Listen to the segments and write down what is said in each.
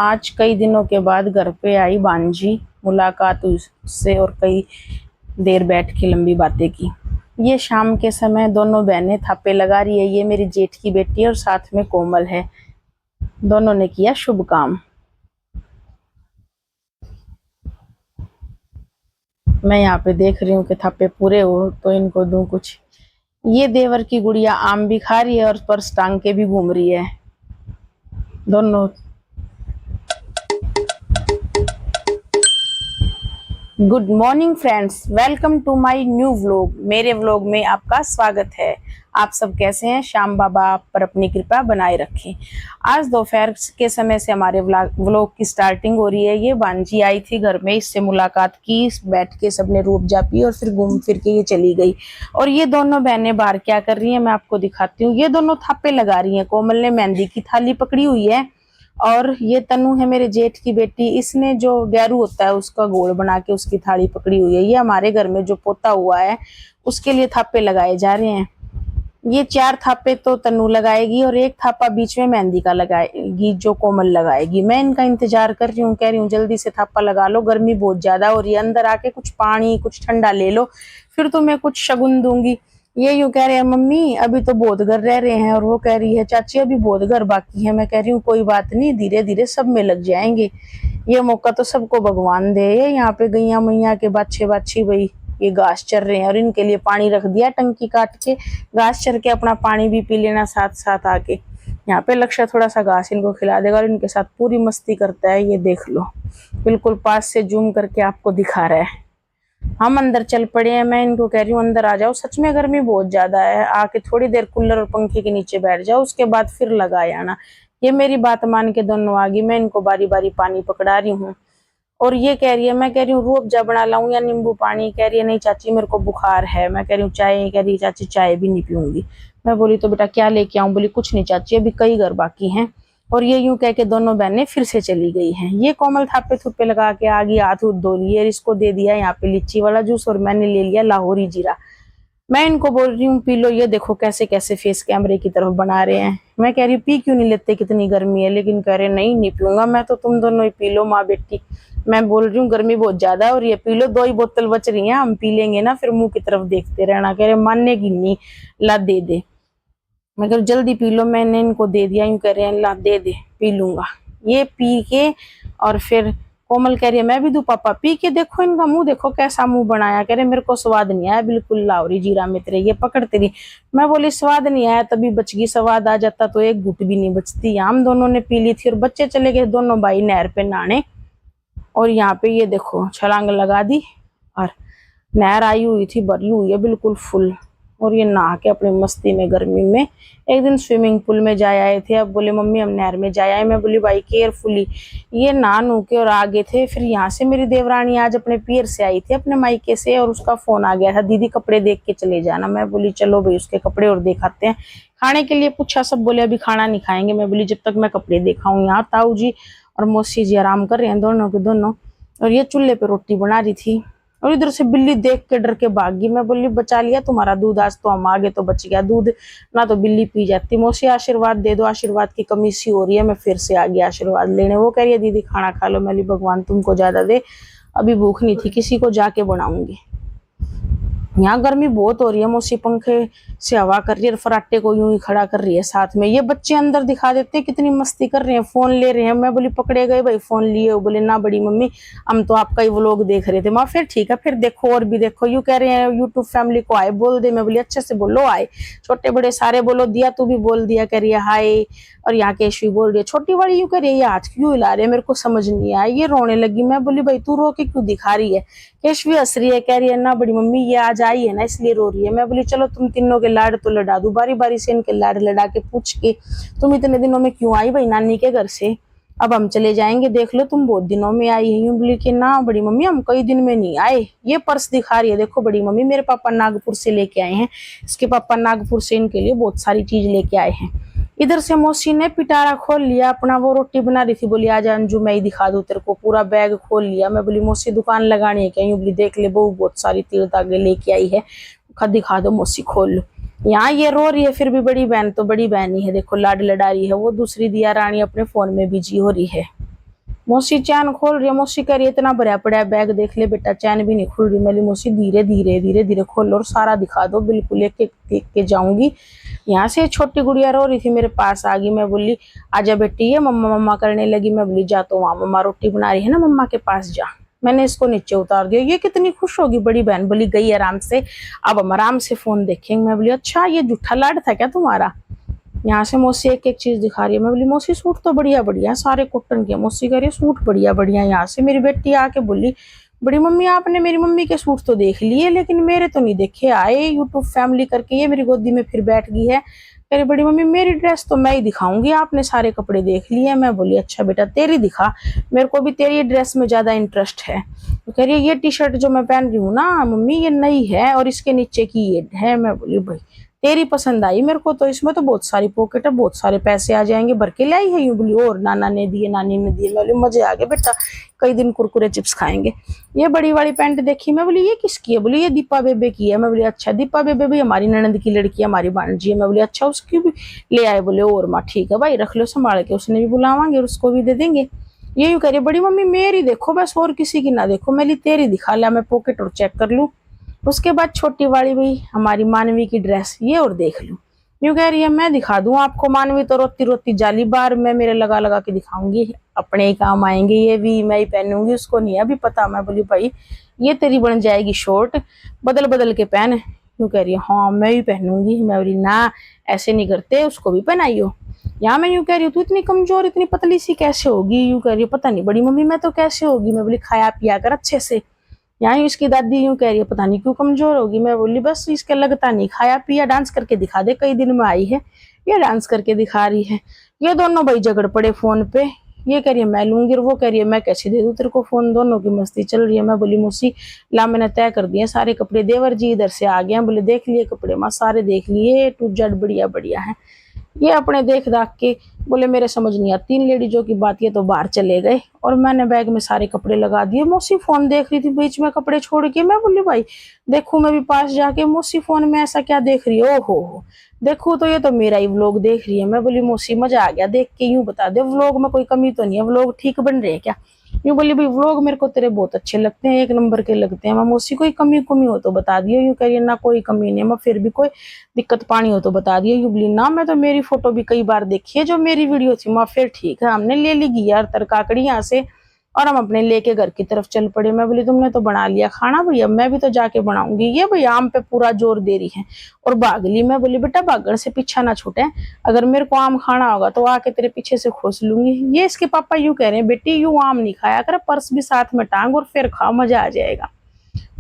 आज कई दिनों के बाद घर पे आई बांजी, मुलाकात उससे और कई देर बैठ के लंबी बातें की। ये शाम के समय दोनों बहनें थापे लगा रही है। ये मेरी जेठ की बेटी और साथ में कोमल है। दोनों ने किया शुभ काम। मैं यहाँ पे देख रही हूँ कि थापे पूरे हो तो इनको दूं कुछ। ये देवर की गुड़िया आम भी खा रही है और पर्स टांग के भी घूम रही है। दोनों good morning friends, welcome to my new vlog. मेरे व्लॉग में आपका स्वागत है। आप सब कैसे हैं? श्याम बाबा आप पर अपनी कृपा बनाए रखें। आज दोपहर के समय से हमारे व्लॉग की स्टार्टिंग हो रही है। ये बांजी आई थी घर में, इससे मुलाकात की, बैठ के सबने रूप जा पी और फिर घूम फिर के ये चली गई। और ये दोनों बहनें बाहर क्या कर रही हैं मैं आपको दिखाती हूँ। ये दोनों थापे लगा रही हैं। कोमल ने मेहंदी की थाली पकड़ी हुई है और ये तनु है मेरे जेठ की बेटी, इसने जो गैरू होता है उसका गोल बना के उसकी थाली पकड़ी हुई है। ये हमारे घर में जो पोता हुआ है उसके लिए थापे लगाए जा रहे हैं। ये 4 थापे तो तनु लगाएगी और एक थापा बीच में मेहंदी का लगाएगी जो कोमल लगाएगी। मैं इनका इंतजार कर रही हूँ, कह रही हूँ जल्दी से थापा लगा लो, गर्मी बहुत ज्यादा हो रही है, अंदर आके कुछ पानी कुछ ठंडा ले लो, फिर तुम्हें कुछ शगुन दूंगी। ये यूं कह रहे हैं मम्मी अभी तो बहुत घर रह रहे हैं, और वो कह रही है चाची अभी बहुत घर बाकी है। मैं कह रही हूँ कोई बात नहीं, धीरे धीरे सब में लग जाएंगे। ये मौका तो सबको भगवान दे। यहाँ पे गैया मैया के बाछे बाछी भाई ये घास चर रहे हैं और इनके लिए पानी रख दिया, टंकी काट के घास चर के अपना पानी भी पी लेना साथ साथ आके। यहाँ पे लक्ष्य थोड़ा सा घास इनको खिला देगा और इनके साथ पूरी मस्ती करता है। ये देख लो, बिल्कुल पास से जूम करके आपको दिखा रहा है। हम अंदर चल पड़े हैं। मैं इनको कह रही हूँ अंदर आ जाओ, सच में गर्मी बहुत ज्यादा है, आके थोड़ी देर कूलर और पंखे के नीचे बैठ जाओ, उसके बाद फिर लगा आना। ये मेरी बात मान के दोनों आ गई। मैं इनको बारी बारी पानी पकड़ा रही हूँ और ये कह रही है, मैं कह रही हूँ रूह अफ़ज़ा बना लाऊं या नींबू पानी? कह रही है नहीं चाची मेरे को बुखार है। मैं कह रही हूँ चाय? कह रही चाची चाय भी नहीं पीऊंगी। मैं बोली तो बेटा क्या लेके आऊं? बोली कुछ नहीं चाची अभी कई घर बाकी हैं। और ये यूं कह के दोनों बहनें फिर से चली गई हैं। ये कोमल थापे थुप्पे लगा के आ गई, हाथ उठ धो लिए, इसको दे दिया यहाँ पे लीची वाला जूस और मैंने ले लिया लाहौरी जीरा। मैं इनको बोल रही हूँ पी लो। ये देखो कैसे कैसे फेस कैमरे की तरफ बना रहे हैं। मैं कह रही हूँ पी क्यों नहीं लेते, कितनी गर्मी है, लेकिन कह रहे नहीं पीऊंगा मैं तो, तुम दोनों ही पी लो माँ बेटी। मैं बोल रही हूँ गर्मी बहुत ज्यादा है और ये पी लो, 2 ही बोतल बच रही हैं, हम पी लेंगे ना फिर मुंह की तरफ देखते रहना। कह रहे मानने की नहीं, ला दे दे। मैं कह जल्दी पी लो, मैंने इनको दे दिया। यूं कह रहे हैं ला दे दे पी लूंगा। ये पी के और फिर कोमल कह रही है मैं भी दूं पापा? पी के देखो इनका मुंह देखो कैसा मुंह बनाया। कह रहे मेरे को स्वाद नहीं आया बिल्कुल, लाहौरी जीरा में तेरे ये पकड़ते रही। मैं बोली स्वाद नहीं आया तभी बच गई, स्वाद आ जाता तो एक घुट भी नहीं बचती। हम दोनों ने पी ली थी और बच्चे चले गए दोनों भाई नहर पे नहाने। और यहाँ पे ये देखो छलांग लगा दी और नहर आई हुई थी, भरी हुई है बिल्कुल फुल। और ये नहा के अपनी मस्ती में गर्मी में एक दिन स्विमिंग पूल में जा आए थे। अब बोले मम्मी हम नहर में जा आए। मैं बोली भाई केयरफुली। ये नहा नू के और आगे थे। फिर यहाँ से मेरी देवरानी आज अपने पियर से आई थी अपने मायके से, और उसका फोन आ गया था दीदी कपड़े देख के चले जाना। मैं बोली चलो भाई उसके कपड़े और दिखाते हैं। खाने के लिए पूछा, सब बोले अभी खाना नहीं खाएंगे। मैं बोली जब तक मैं कपड़े दिखाऊं। यहाँ ताऊ जी और मौसी जी आराम कर रहे हैं दोनों के दोनों, और ये चूल्हे पे रोटी बना रही थी। और इधर से बिल्ली देख के डर के भाग गई। मैं बोली बचा लिया तुम्हारा दूध, आज तो हम आगे तो बच गया दूध, ना तो बिल्ली पी जाती। मौसी आशीर्वाद दे दो, आशीर्वाद की कमी सी हो रही है। मैं फिर से आ गई आशीर्वाद लेने। वो कह रही है दीदी खाना खा लो। मैं बोली भगवान तुमको ज्यादा दे, अभी भूख नहीं थी, किसी को जाके बनाऊंगी। यहाँ गर्मी बहुत हो रही है। मौसी पंखे से हवा कर रही है और फराटे को यूं ही खड़ा कर रही है साथ में। ये बच्चे अंदर दिखा देते हैं कितनी मस्ती कर रहे हैं, फोन ले रहे हैं। मैं बोली पकड़े गए भाई फोन लिए? बोले ना बड़ी मम्मी हम तो आपका ही व्लॉग देख रहे थे। माँ फिर ठीक है फिर देखो और भी देखो। यूं कह रहे हैं यूट्यूब फैमिली को आए बोल दे। मैं बोली अच्छे से बोलो आए, छोटे बड़े सारे बोलो। दिया तू भी बोल दिया। कह रही है हाय। और यहाँ केशवी बोल रही है। छोटी वाली यूं कह रही है ये हाथ क्यों हिला रहे हैं, मेरे को समझ नहीं आया। ये रोने लगी। मैं बोली भाई तू रो के क्यों दिखा रही है? केशवी हंस रही है, कह रही है ना बड़ी मम्मी ये आज आई है ना इसलिए रो रही है। मैं बोली चलो तुम तीनों के लाड तो लड़ा दूं, बारी बारी से इनके लाड लड़ा के पूछ के तुम इतने दिनों में क्यों आई भाई नानी के घर से? अब हम चले जाएंगे, देख लो तुम बहुत दिनों में आई है। बोली कि ना बड़ी मम्मी हम कई दिन में नहीं आए। ये पर्स दिखा रही है, देखो बड़ी मम्मी मेरे पापा नागपुर से लेके आए हैं। इसके पापा नागपुर से इनके लिए बहुत सारी चीज लेके आए हैं। इधर से मौसी ने पिटारा खोल लिया अपना, वो रोटी बना रही थी। बोली आज अंजू मैं ही दिखा दूं तेरे को, पूरा बैग खोल लिया। मैं बोली मौसी दुकान लगानी है क्या? यूं बोली देख ले बहू बहुत सारी तिल तागे लेके आई है, दिखा दो मौसी खोल लो। यहाँ ये रो रही है फिर भी बड़ी बहन तो बड़ी बहन ही है, देखो लाड लड़ा रही है। वो दूसरी दिया रानी अपने फोन में बिजी हो रही है। मौसी चैन खोल रही है। मौसी कह रही है इतना भरा पड़ा बैग देख ले बेटा, चैन भी नहीं खुल रही। मेरी मौसी धीरे धीरे धीरे धीरे खोलो और सारा दिखा दो, बिल्कुल एक एक देख के जाऊंगी। यहाँ से छोटी गुड़िया रो रही थी, मेरे पास आ गई। मैं बोली आजा बेटी, ये मम्मा मम्मा करने लगी। मैं बोली जा तो वहाँ मम्मा रोटी बना रही है ना, मम्मा के पास जा। मैंने इसको नीचे उतार दिया। ये कितनी खुश होगी। बड़ी बहन बोली गई आराम से, अब हम आराम से फोन देखेंगे। मैं बोली अच्छा ये जूठा लाड था क्या तुम्हारा। यहाँ से मौसी एक एक चीज दिखा रही है। मैं बोली मौसी सूट तो बढ़िया बढ़िया सारे कॉटन के। मौसी कह रही है सूट बढ़िया बढ़िया। यहाँ से मेरी बेटी आके बोली बड़ी मम्मी आपने मेरी मम्मी के सूट तो देख लिए लेकिन मेरे तो नहीं देखे। आए यूट्यूब फैमिली करके ये मेरी गोदी में फिर बैठ गई है। कह रही बड़ी मम्मी मेरी ड्रेस तो मैं ही दिखाऊंगी, आपने सारे कपड़े देख लिए। मैं बोली अच्छा बेटा तेरी दिखा, मेरे को भी तेरी ड्रेस में ज्यादा इंटरेस्ट है। तो कह रही है ये टी शर्ट जो मैं पहन रही हूँ ना मम्मी ये नई है और इसके नीचे की ये है। मैं बोली भाई तेरी पसंद आई मेरे को तो, इसमें तो बहुत सारी पॉकेट है, बहुत सारे पैसे आ जाएंगे, भर के लाई है। यूं बोली और नाना ने दिए नानी ने दिए। मैं बोली मजे आ गए बेटा, कई दिन कुरकुरे चिप्स खाएंगे। ये बड़ी वाली पैंट देखी। मैं बोली ये किसकी है। बोली ये दीपा बेबे की है। मैं बोली अच्छा दीपा बेबे भी हमारी ननद की लड़की है, हमारी भांजी है। मैं बोली अच्छा उसकी भी ले आए। बोले और माँ ठीक है भाई रख लो संभाल के, उसने भी बुलावांगे और उसको भी दे देंगे। ये यूं कह रही बड़ी मम्मी मेरी देखो बस और किसी की ना देखो। मैं तेरी दिखा ला, मैं पॉकेट और चेक कर लूं। उसके बाद छोटी वाली भाई हमारी मानवी की ड्रेस ये और देख लूं। यूं कह रही है मैं दिखा दूं आपको। मानवी तो रोती रोती जाली बार मैं मेरे लगा लगा के दिखाऊंगी, अपने ही काम आएंगे ये भी, मैं ही पहनूंगी, उसको नहीं अभी पता। मैं बोली भाई ये तेरी बन जाएगी शॉर्ट, बदल बदल के पहन। यूं कह रही है हाँ मैं ही पहनूंगी। मैं बोली ना ऐसे नहीं करते, उसको भी पहनाइयो। यहाँ मैं यूं कह रही हूँ तू इतनी कमजोर इतनी पतली सी कैसे होगी। यूं कह रही है पता नहीं बड़ी मम्मी मैं तो कैसे होगी। मैं बोली खाया पिया कर अच्छे से। यहाँ इसकी दादी यूं कह रही है पता नहीं क्यों कमजोर होगी। मैं बोली बस इसके लगता नहीं, खाया पिया डांस करके दिखा दे, कई दिन में आई है ये डांस करके दिखा रही है। ये दोनों भाई झगड़ पड़े फोन पे। ये कह रही है मैं लूंगी और वो कह रही है मैं कैसे दे दूं तेरे को फोन। दोनों की मस्ती चल रही है। मैं बोली मौसी ला मैंने तय कर दिए सारे कपड़े, देवर जी इधर से आ गए। बोले देख लिए कपड़े माँ सारे देख लिए, टू जेड बढ़िया बढ़िया है। ये अपने देख दाख के बोले मेरे समझ नहीं आती इन लेडीजों की बात। ये तो बाहर चले गए और मैंने बैग में सारे कपड़े लगा दिए। मौसी फोन देख रही थी बीच में कपड़े छोड़ के। मैं बोली भाई देखू मैं भी पास जाके मौसी फोन में ऐसा क्या देख रही है। हो देखू तो ये तो मेरा ही व्लॉग देख रही है। मैं बोली मौसी मजा आ गया देख के, यूं बता दे व्लॉग में कोई कमी तो नहीं है, व्लॉग ठीक बन रहे हैं क्या। यूं बोली भाई व्लॉग मेरे को तेरे बहुत अच्छे लगते हैं, एक नंबर के लगते हैं। मैं मौसी कोई कमी कमी हो तो बता दियो। यूं कह रही है ना कोई कमी नहीं है, मैं फिर भी कोई दिक्कत पानी हो तो बता दियो। यूं बोली ना मैं तो मेरी फोटो भी कई बार देखी है जो मेरी वीडियो थी। माँ फिर ठीक है हमने ले ली यार तरकाकड़ी यहाँ से और हम अपने लेके घर की तरफ चल पड़े। मैं बोली तुमने तो बना लिया खाना भैया, मैं भी तो जाके बनाऊंगी। ये भैया आम पे पूरा जोर दे रही है और भाग ली। मैं बोली बेटा भागण से पीछा ना छूटे, अगर मेरे को आम खाना होगा तो आके तेरे पीछे से खोस लूंगी। ये इसके पापा यूं कह रहे हैं बेटी यूं आम नहीं खाया कर, पर्स भी साथ में टांग और फिर खा मजा आ जाएगा।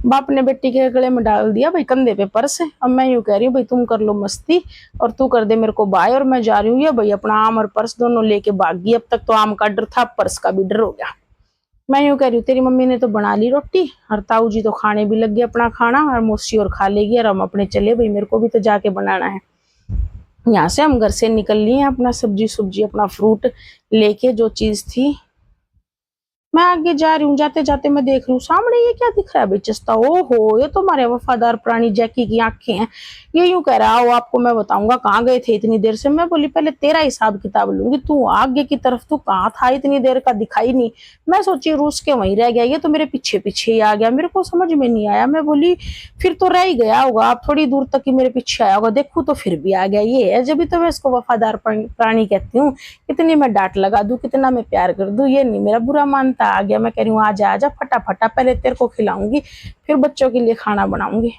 बाप ने बेटी के गले में डाल दिया भाई कंधे पे पर्स। अब मैं यूं कह रही हूँ भाई तुम कर लो मस्ती और तू कर दे मेरे को बाय और मैं जा रही हूँ। ये भाई अपना आम और पर्स दोनों लेके भाग गई। अब तक तो आम का डर था, पर्स का भी डर हो गया। मैं यूं कह रही हूँ तेरी मम्मी ने तो बना ली रोटी और ताऊ जी तो खाने भी लग गए अपना खाना और मौसी और खा लेगी और हम अपने चले भाई, मेरे को भी तो जाके बनाना है। यहाँ से हम घर से निकल लिए अपना सब्जी सुब्जी अपना फ्रूट लेके जो चीज थी। मैं आगे जा रही हूँ, जाते जाते मैं देख रही हूँ सामने ये क्या दिख रहा है बेचस्ता। ओहो ये तो हमारे वफादार प्राणी जैकी की आंखें हैं। ये यूं कह रहा हो आपको मैं बताऊंगा कहाँ गए थे इतनी देर से। मैं बोली पहले तेरा हिसाब किताब लूंगी, तू आगे की तरफ तू कहाँ था इतनी देर का दिखाई नहीं। मैं सोची रूस के वहीं रह गया, ये तो मेरे पीछे पीछे ही आ गया, मेरे को समझ में नहीं आया। मैं बोली फिर तो रह ही गया होगा, आप थोड़ी दूर तक ही मेरे पीछे आया होगा, देखू तो फिर भी आ गया। ये है जब तो मैं इसको वफादार प्राणी कहती हूँ। कितनी मैं डांट लगा दूं कितना मैं प्यार कर दूं ये नहीं मेरा बुरा मानता। आ गया। मैं कह रही हूँ आजा आजा फटाफटा, पहले तेरे को खिलाऊंगी फिर बच्चों के लिए खाना बनाऊंगी।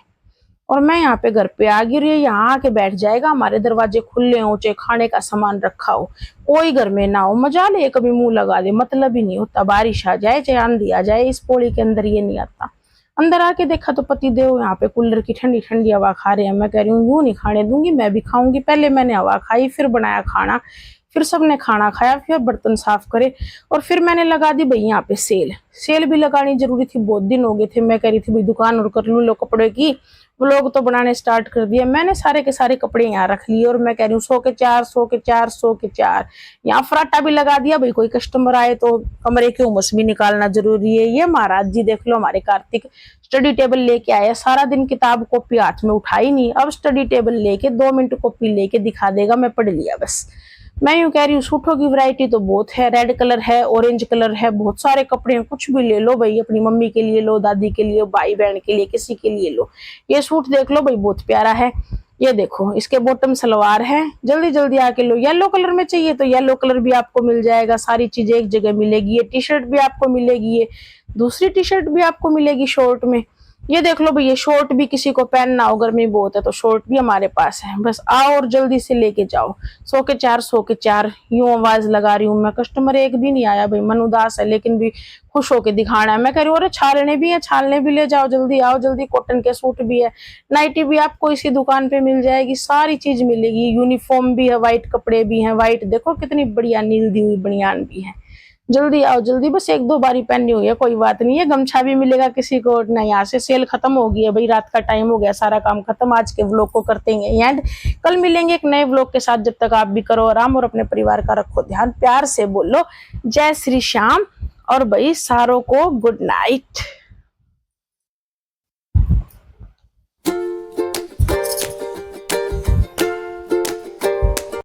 और मैं यहाँ पे घर पे आ गई, यहाँ आके बैठ जाएगा। हमारे दरवाजे खुले हो चाहे खाने का सामान रखा हो, कोई घर में ना हो, मजा ले कभी मुंह लगा दे, मतलब ही नहीं होता। बारिश आ जाए चाहे आंधी आ जाए इस पौड़ी के अंदर ये नहीं आता। अंदर आके देखा तो पति देव यहाँ पे कूलर की ठंडी ठंडी हवा खा रहे हैं। मैं कह रही हूँ यूं नहीं खाने दूंगी, मैं भी खाऊंगी। पहले मैंने हवा खाई फिर बनाया खाना, फिर सबने खाना खाया, फिर बर्तन साफ करे और फिर मैंने लगा दी भाई यहाँ पे सेल। सेल भी लगानी जरूरी थी, बहुत दिन हो गए थे। मैं कह रही थी भाई दुकान और कर लूं लो कपड़े की। व्लॉग तो बनाने स्टार्ट कर दिया मैंने, सारे के सारे कपड़े यहाँ रख लिए और मैं कह रही हूँ 100 के 4 100 के 4 100 के 4। यहाँ फराटा भी लगा दिया भाई, कोई कस्टमर आए तो कमरे की उमस भी निकालना जरूरी है। ये महाराज जी देख लो हमारे कार्तिक स्टडी टेबल लेके आए, सारा दिन किताब कॉपी हाथ में उठाई नहीं, अब स्टडी टेबल लेके 2 मिनट कॉपी लेके दिखा देगा मैं पढ़ लिया बस। मैं यूं कह रही हूँ सूटों की वैरायटी तो बहुत है, रेड कलर है, ऑरेंज कलर है, बहुत सारे कपड़े हैं, कुछ भी ले लो भाई, अपनी मम्मी के लिए लो, दादी के लिए, भाई बहन के लिए, किसी के लिए लो। ये सूट देख लो भाई, बहुत प्यारा है। ये देखो, इसके बॉटम सलवार है, जल्दी जल्दी आके लो। येलो कलर में चाहिए तो येलो कलर भी आपको मिल जाएगा, सारी चीजें एक जगह मिलेगी। ये टी शर्ट भी आपको मिलेगी, ये दूसरी टी शर्ट भी आपको मिलेगी शॉर्ट में। ये देख लो भैया, शॉर्ट भी किसी को पहनना हो, गर्मी बहुत है तो शॉर्ट भी हमारे पास है। बस आओ और जल्दी से लेके जाओ। 100 के 4, 100 के 4 यूं आवाज लगा रही हूँ मैं। कस्टमर एक भी नहीं आया भाई, मन उदास है लेकिन भी खुश होके दिखाना है। मैं कह रही हूँ अरे छालने भी है, छालने भी ले जाओ, जल्दी आओ जल्दी। कॉटन के सूट भी है, नाइटी भी आपको इसी दुकान पे मिल जाएगी, सारी चीज मिलेगी। यूनिफॉर्म भी है, व्हाइट कपड़े भी हैं, व्हाइट देखो कितनी बढ़िया नील दी हुई बनियान भी है। जल्दी आओ जल्दी, बस 1-2 बारी पहनी हुई है, कोई बात नहीं है। गमछा भी मिलेगा किसी को ना। यहाँ से सेल खत्म हो गई है भाई, रात का टाइम हो गया, सारा काम खत्म। आज के व्लॉग को करते हैं एंड, कल मिलेंगे एक नए व्लॉग के साथ। जब तक आप भी करो आराम और अपने परिवार का रखो ध्यान। प्यार से बोलो जय श्री श्याम और भाई सारों को गुड नाइट।